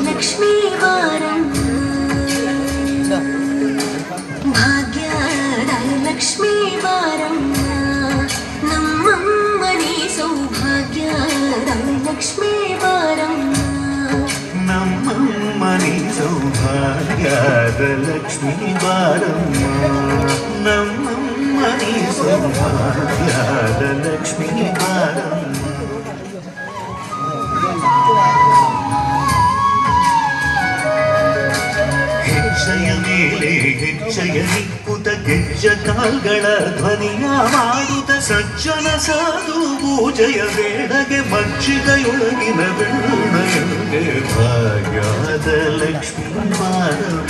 ಲಕ್ಷ್ಮೀ ವಾರಂ ಭಾಗ್ಯದ ಲಕ್ಷ್ಮೀ ವಾರಂ ನಮ್ಮಮ್ಮನಿ ಸೌಭಾಗ್ಯದ ಲಕ್ಷ್ಮೀ ವಾರಂ ನಮ್ಮಮ್ಮನಿ ಸೌಭಾಗ್ಯದ ಲಕ್ಷ್ಮೀ ವಾರಂ ನಮ್ಮಮ್ಮನಿ ಸೌಭಾಗ್ಯದ ಲಕ್ಷ್ಮೀ ವಾರಂ ಹೆಜ್ಜೆಯ ಮೇಲೆ ಹೆಜ್ಜೆಯ ನಿಕ್ಕುತ ಗೆಜ್ಜ ಕಾಲ್ಗಳ ಧ್ವನಿಯ ಮಾಡುತ್ತ ಸಜ್ಜನ ಸಾಧು ಪೂಜೆಯ ಬೇಡಗೆ ಮಜ್ಜಿಗೆಯೊಳಗಿನ ಬೆಣ್ಣೆಯೊಳಗೆ ಭಾಗ್ಯದ ಲಕ್ಷ್ಮೀ ವಾರಂ